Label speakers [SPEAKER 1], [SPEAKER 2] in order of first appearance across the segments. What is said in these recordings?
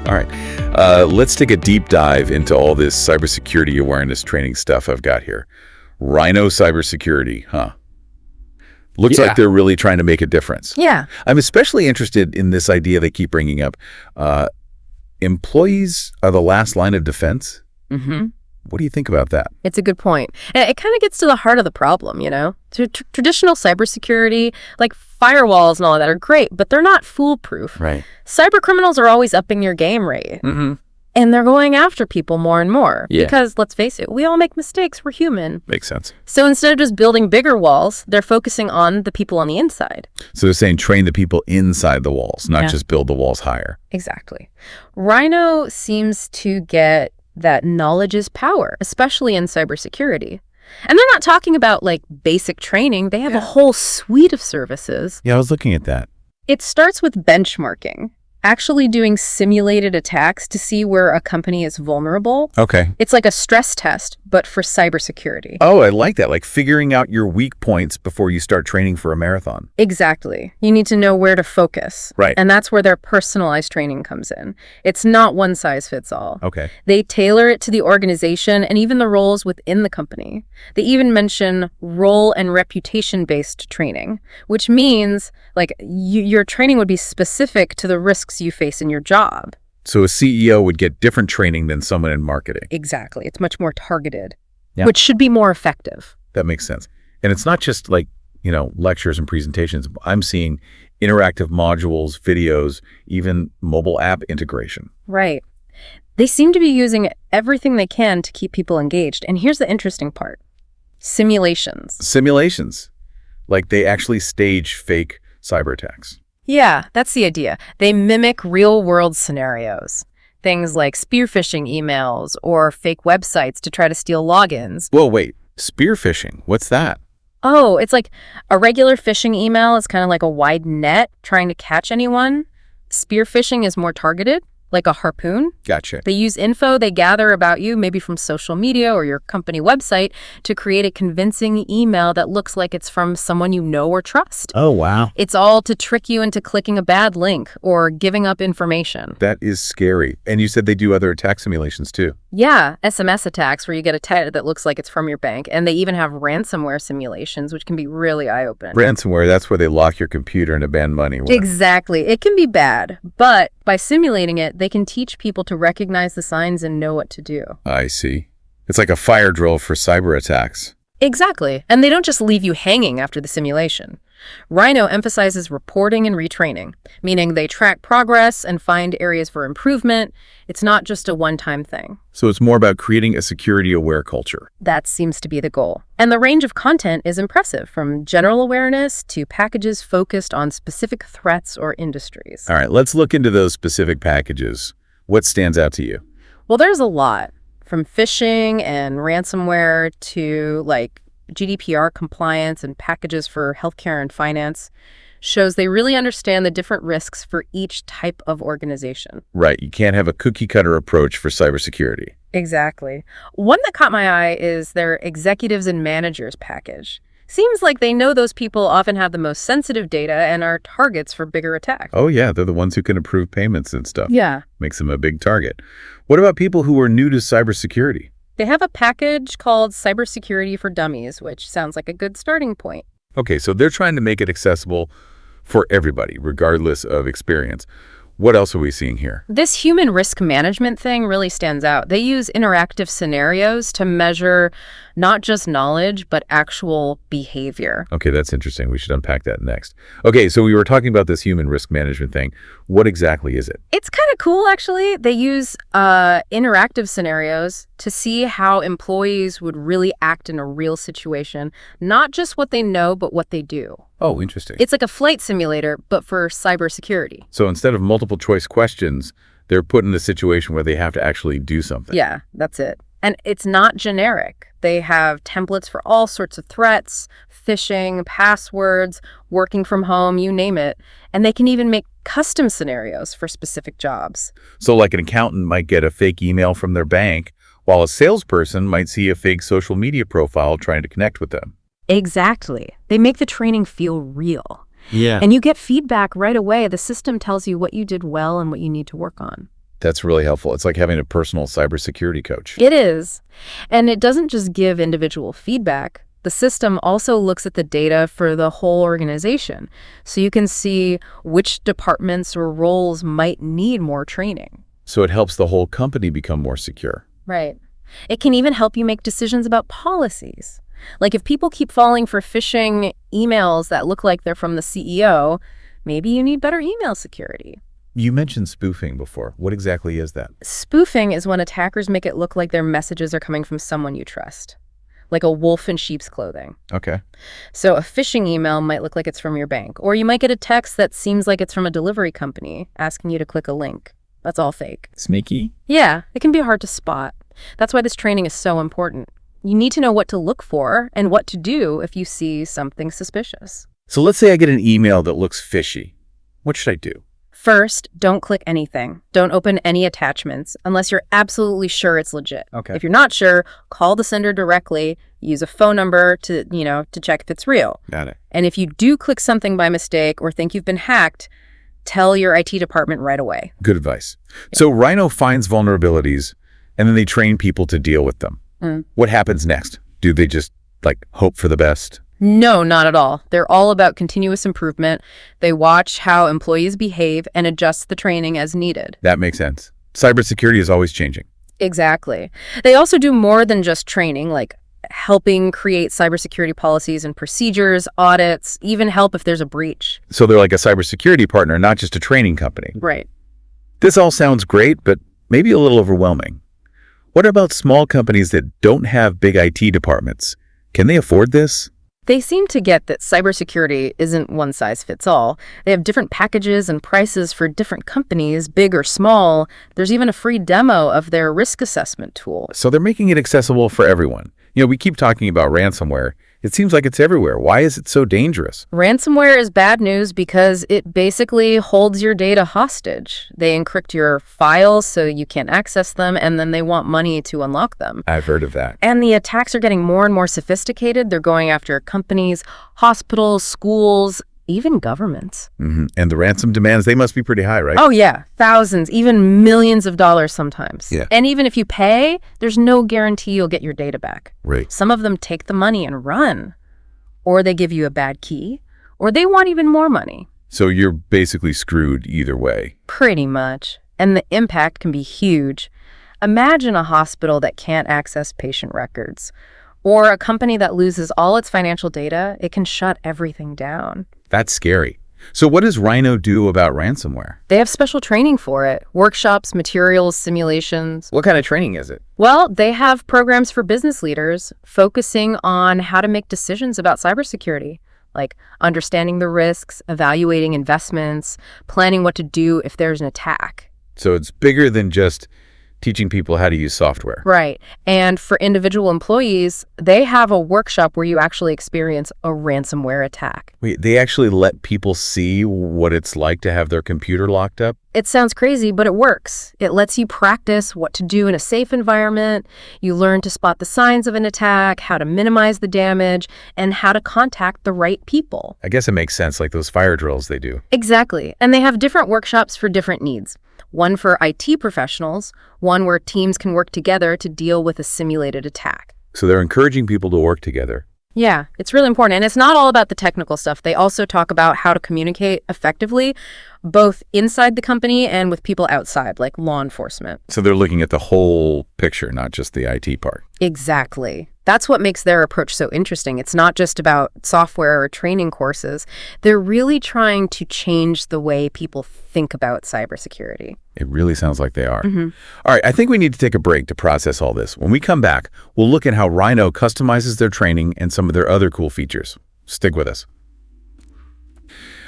[SPEAKER 1] All right. Let's take a deep dive into all this cybersecurity awareness training stuff I've got here. Rhino cybersecurity, huh? Looks like they're really trying to make a difference.
[SPEAKER 2] Yeah.
[SPEAKER 1] I'm especially interested in this idea they keep bringing up. Employees are the last line of defense?
[SPEAKER 2] Mm-hmm.
[SPEAKER 1] What do you think about that?
[SPEAKER 2] It's a good point. And it kind of gets to the heart of the problem, you know? Traditional cybersecurity, like firewalls and all of that, are great, but they're not foolproof.
[SPEAKER 1] Right.
[SPEAKER 2] Cybercriminals are always upping your game rate.
[SPEAKER 1] Mm-hmm.
[SPEAKER 2] And they're going after people more and more.
[SPEAKER 1] Yeah.
[SPEAKER 2] Because, let's face it, we all make mistakes. We're human.
[SPEAKER 1] Makes sense.
[SPEAKER 2] So instead of just building bigger walls, they're focusing on the people on the inside.
[SPEAKER 1] So they're saying train the people inside the walls, not just build the walls higher.
[SPEAKER 2] Exactly. Rhino seems to get that knowledge is power, especially in cybersecurity. And they're not talking about, like, basic training. They have a whole suite of services.
[SPEAKER 1] Yeah, I was looking at that.
[SPEAKER 2] It starts with benchmarking. Actually doing simulated attacks to see where a company is vulnerable.
[SPEAKER 1] Okay.
[SPEAKER 2] It's like a stress test, but for cybersecurity.
[SPEAKER 1] Oh, I like that. Like figuring out your weak points before you start training for a marathon.
[SPEAKER 2] Exactly. You need to know where to focus.
[SPEAKER 1] Right.
[SPEAKER 2] And that's where their personalized training comes in. It's not one size fits all.
[SPEAKER 1] Okay.
[SPEAKER 2] They tailor it to the organization and even the roles within the company. They even mention role and reputation-based training, which means like your training would be specific to the risks you face in your job.
[SPEAKER 1] So a CEO would get different training than someone in marketing.
[SPEAKER 2] Exactly. It's much more targeted,
[SPEAKER 1] Yeah.
[SPEAKER 2] which should be more effective.
[SPEAKER 1] That makes sense. And it's not just like, lectures and presentations. I'm seeing interactive modules, videos, even mobile app integration.
[SPEAKER 2] Right. They seem to be using everything they can to keep people engaged. And here's the interesting part. Simulations.
[SPEAKER 1] Simulations. Like they actually stage fake cyber attacks.
[SPEAKER 2] Yeah, that's the idea. They mimic real-world scenarios. Things like spear phishing emails or fake websites to try to steal logins.
[SPEAKER 1] Whoa, wait. Spear phishing. What's that?
[SPEAKER 2] Oh, it's like a regular phishing email is kind of like a wide net trying to catch anyone. Spear phishing is more targeted, like a harpoon.
[SPEAKER 1] Gotcha.
[SPEAKER 2] They use info they gather about you, maybe from social media or your company website, to create a convincing email that looks like it's from someone you know or trust.
[SPEAKER 1] Oh, wow.
[SPEAKER 2] It's all to trick you into clicking a bad link or giving up information.
[SPEAKER 1] That is scary. And you said they do other attack simulations too.
[SPEAKER 2] Yeah, SMS attacks where you get a text that looks like it's from your bank. And they even have ransomware simulations, which can be really eye-opening.
[SPEAKER 1] Ransomware, that's where they lock your computer and demand money.
[SPEAKER 2] Exactly. It can be bad, but by simulating it, they can teach people to recognize the signs and know what to do.
[SPEAKER 1] I see. It's like a fire drill for cyber attacks.
[SPEAKER 2] Exactly. And they don't just leave you hanging after the simulation. Rhino emphasizes reporting and retraining, meaning they track progress and find areas for improvement. It's not just a one-time thing.
[SPEAKER 1] So it's more about creating a security-aware culture.
[SPEAKER 2] That seems to be the goal. And the range of content is impressive, from general awareness to packages focused on specific threats or industries.
[SPEAKER 1] All right, let's look into those specific packages. What stands out to you?
[SPEAKER 2] Well, there's a lot, from phishing and ransomware to like GDPR compliance and packages for healthcare and finance. Shows they really understand the different risks for each type of organization.
[SPEAKER 1] Right. You can't have a cookie-cutter approach for cybersecurity.
[SPEAKER 2] Exactly. One that caught my eye is their executives and managers package. Seems like they know those people often have the most sensitive data and are targets for bigger attacks.
[SPEAKER 1] Oh, yeah. They're the ones who can approve payments and stuff.
[SPEAKER 2] Yeah.
[SPEAKER 1] Makes them a big target. What about people who are new to cybersecurity?
[SPEAKER 2] They have a package called Cybersecurity for Dummies, which sounds like a good starting point.
[SPEAKER 1] Okay, so they're trying to make it accessible for everybody, regardless of experience. What else are we seeing here?
[SPEAKER 2] This human risk management thing really stands out. They use interactive scenarios to measure not just knowledge, but actual behavior.
[SPEAKER 1] Okay, that's interesting. We should unpack that next. Okay, so we were talking about this human risk management thing. What exactly is it?
[SPEAKER 2] It's kind of cool, actually. They use interactive scenarios to see how employees would really act in a real situation, not just what they know, but what they do.
[SPEAKER 1] Oh, interesting.
[SPEAKER 2] It's like a flight simulator, but for cybersecurity.
[SPEAKER 1] So instead of multiple choice questions, they're put in a situation where they have to actually do something.
[SPEAKER 2] Yeah, that's it. And it's not generic. They have templates for all sorts of threats, phishing, passwords, working from home, you name it. And they can even make custom scenarios for specific jobs.
[SPEAKER 1] So like an accountant might get a fake email from their bank, while a salesperson might see a fake social media profile trying to connect with them.
[SPEAKER 2] Exactly. They make the training feel real.
[SPEAKER 1] Yeah.
[SPEAKER 2] And you get feedback right away. The system tells you what you did well and what you need to work on.
[SPEAKER 1] That's really helpful. It's like having a personal cybersecurity coach.
[SPEAKER 2] It is. And it doesn't just give individual feedback. The system also looks at the data for the whole organization, so you can see which departments or roles might need more training.
[SPEAKER 1] So it helps the whole company become more secure.
[SPEAKER 2] Right. It can even help you make decisions about policies. Like if people keep falling for phishing emails that look like they're from the CEO, maybe you need better email security.
[SPEAKER 1] You mentioned spoofing before. What exactly is that?
[SPEAKER 2] Spoofing is when attackers make it look like their messages are coming from someone you trust, like a wolf in sheep's clothing.
[SPEAKER 1] Okay.
[SPEAKER 2] So a phishing email might look like it's from your bank, or you might get a text that seems like it's from a delivery company asking you to click a link. That's all fake.
[SPEAKER 1] Sneaky?
[SPEAKER 2] Yeah, it can be hard to spot. That's why this training is so important. You need to know what to look for and what to do if you see something suspicious.
[SPEAKER 1] So let's say I get an email that looks fishy. What should I do?
[SPEAKER 2] First, don't click anything. Don't open any attachments unless you're absolutely sure it's legit.
[SPEAKER 1] Okay.
[SPEAKER 2] If you're not sure, call the sender directly, use a phone number to check if it's real.
[SPEAKER 1] Got it.
[SPEAKER 2] And if you do click something by mistake or think you've been hacked, tell your IT department right away.
[SPEAKER 1] Good advice. So Rhino finds vulnerabilities, and then they train people to deal with them. What happens next? Do they just, hope for the best?
[SPEAKER 2] No, not at all. They're all about continuous improvement. They watch how employees behave and adjust the training as needed.
[SPEAKER 1] That makes sense. Cybersecurity is always changing.
[SPEAKER 2] Exactly. They also do more than just training, like helping create cybersecurity policies and procedures, audits, even help if there's a breach.
[SPEAKER 1] So they're like a cybersecurity partner, not just a training company.
[SPEAKER 2] Right.
[SPEAKER 1] This all sounds great, but maybe a little overwhelming. What about small companies that don't have big IT departments? Can they afford this?
[SPEAKER 2] They seem to get that cybersecurity isn't one size fits all. They have different packages and prices for different companies, big or small. There's even a free demo of their risk assessment tool.
[SPEAKER 1] So they're making it accessible for everyone. We keep talking about ransomware. It seems like it's everywhere. Why is it so dangerous?
[SPEAKER 2] Ransomware is bad news because it basically holds your data hostage. They encrypt your files so you can't access them, and then they want money to unlock them.
[SPEAKER 1] I've heard of that.
[SPEAKER 2] And the attacks are getting more and more sophisticated. They're going after companies, hospitals, schools, even governments.
[SPEAKER 1] And the ransom demands, they must be pretty high, right?
[SPEAKER 2] Oh, yeah. Thousands, even millions of dollars sometimes.
[SPEAKER 1] Yeah.
[SPEAKER 2] And even if you pay, there's no guarantee you'll get your data back.
[SPEAKER 1] Right.
[SPEAKER 2] Some of them take the money and run. Or they give you a bad key. Or they want even more money.
[SPEAKER 1] So you're basically screwed either way.
[SPEAKER 2] Pretty much. And the impact can be huge. Imagine a hospital that can't access patient records. Or a company that loses all its financial data. It can shut everything down.
[SPEAKER 1] That's scary. So what does Rhino do about ransomware?
[SPEAKER 2] They have special training for it. Workshops, materials, simulations.
[SPEAKER 1] What kind of training is it?
[SPEAKER 2] Well, they have programs for business leaders focusing on how to make decisions about cybersecurity, like understanding the risks, evaluating investments, planning what to do if there's an attack.
[SPEAKER 1] So it's bigger than just teaching people how to use software.
[SPEAKER 2] Right. And for individual employees, they have a workshop where you actually experience a ransomware attack.
[SPEAKER 1] Wait, they actually let people see what it's like to have their computer locked up?
[SPEAKER 2] It sounds crazy, but it works. It lets you practice what to do in a safe environment. You learn to spot the signs of an attack, how to minimize the damage, and how to contact the right people.
[SPEAKER 1] I guess it makes sense, like those fire drills they do.
[SPEAKER 2] Exactly. And they have different workshops for different needs. One for IT professionals, one where teams can work together to deal with a simulated attack.
[SPEAKER 1] So they're encouraging people to work together.
[SPEAKER 2] Yeah, it's really important. And it's not all about the technical stuff. They also talk about how to communicate effectively, both inside the company and with people outside, like law enforcement.
[SPEAKER 1] So they're looking at the whole picture, not just the IT part.
[SPEAKER 2] Exactly. That's what makes their approach so interesting. It's not just about software or training courses. They're really trying to change the way people think about cybersecurity.
[SPEAKER 1] It really sounds like they are. All right, I think we need to take a break to process all this. When we come back, we'll look at how Rhino customizes their training and some of their other cool features. Stick with us.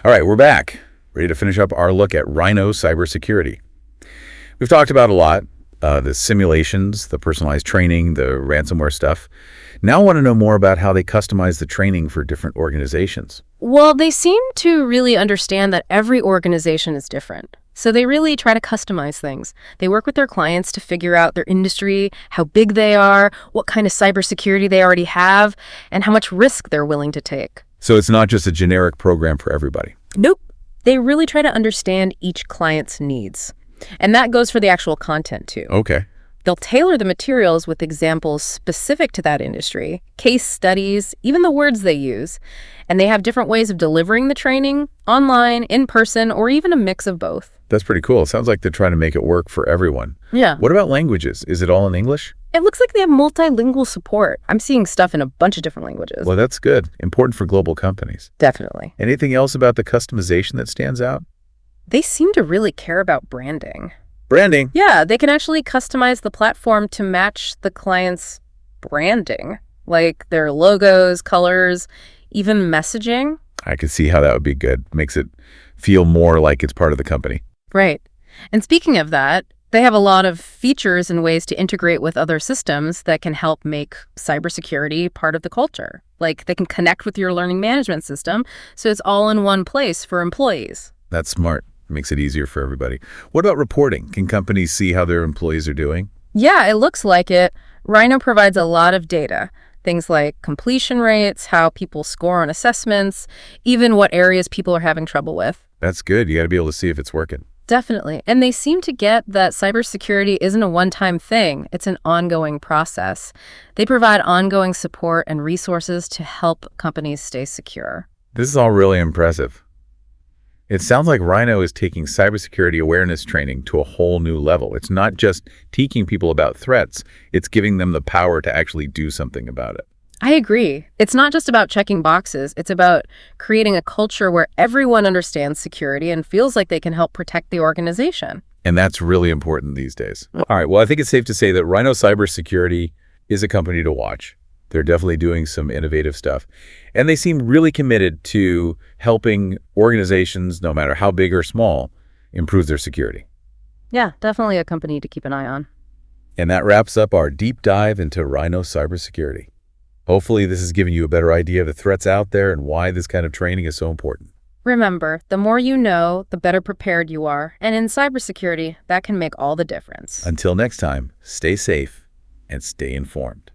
[SPEAKER 1] All right, we're back, ready to finish up our look at Rhino cybersecurity. We've talked about a lot, the simulations, the personalized training, the ransomware stuff. Now I want to know more about how they customize the training for different organizations.
[SPEAKER 2] Well, they seem to really understand that every organization is different. So they really try to customize things. They work with their clients to figure out their industry, how big they are, what kind of cybersecurity they already have, and how much risk they're willing to take.
[SPEAKER 1] So it's not just a generic program for everybody.
[SPEAKER 2] Nope. They really try to understand each client's needs. And that goes for the actual content, too.
[SPEAKER 1] Okay.
[SPEAKER 2] They'll tailor the materials with examples specific to that industry, case studies, even the words they use. And they have different ways of delivering the training, online, in person, or even a mix of both.
[SPEAKER 1] That's pretty cool. It sounds like they're trying to make it work for everyone.
[SPEAKER 2] Yeah.
[SPEAKER 1] What about languages? Is it all in English?
[SPEAKER 2] It looks like they have multilingual support. I'm seeing stuff in a bunch of different languages.
[SPEAKER 1] Well, that's good. Important for global companies.
[SPEAKER 2] Definitely.
[SPEAKER 1] Anything else about the customization that stands out?
[SPEAKER 2] They seem to really care about branding.
[SPEAKER 1] Branding.
[SPEAKER 2] Yeah, they can actually customize the platform to match the client's branding, like their logos, colors, even messaging.
[SPEAKER 1] I could see how that would be good. Makes it feel more like it's part of the company.
[SPEAKER 2] Right. And speaking of that, they have a lot of features and ways to integrate with other systems that can help make cybersecurity part of the culture. Like they can connect with your learning management system, so it's all in one place for employees.
[SPEAKER 1] That's smart. Makes it easier for everybody. What about reporting? Can companies see how their employees are doing?
[SPEAKER 2] Yeah, it looks like it. Rhino provides a lot of data. Things like completion rates, how people score on assessments, even what areas people are having trouble with.
[SPEAKER 1] That's good. You got to be able to see if it's working.
[SPEAKER 2] Definitely. And they seem to get that cybersecurity isn't a one-time thing. It's an ongoing process. They provide ongoing support and resources to help companies stay secure.
[SPEAKER 1] This is all really impressive. It sounds like Rhino is taking cybersecurity awareness training to a whole new level. It's not just teaching people about threats, it's giving them the power to actually do something about it.
[SPEAKER 2] I agree. It's not just about checking boxes. It's about creating a culture where everyone understands security and feels like they can help protect the organization.
[SPEAKER 1] And that's really important these days. All right, well, I think it's safe to say that Rhino Cybersecurity is a company to watch. They're definitely doing some innovative stuff. And they seem really committed to helping organizations, no matter how big or small, improve their security.
[SPEAKER 2] Yeah, definitely a company to keep an eye on.
[SPEAKER 1] And that wraps up our deep dive into Rhino Cybersecurity. Hopefully this has given you a better idea of the threats out there and why this kind of training is so important.
[SPEAKER 2] Remember, the more you know, the better prepared you are. And in cybersecurity, that can make all the difference.
[SPEAKER 1] Until next time, stay safe and stay informed.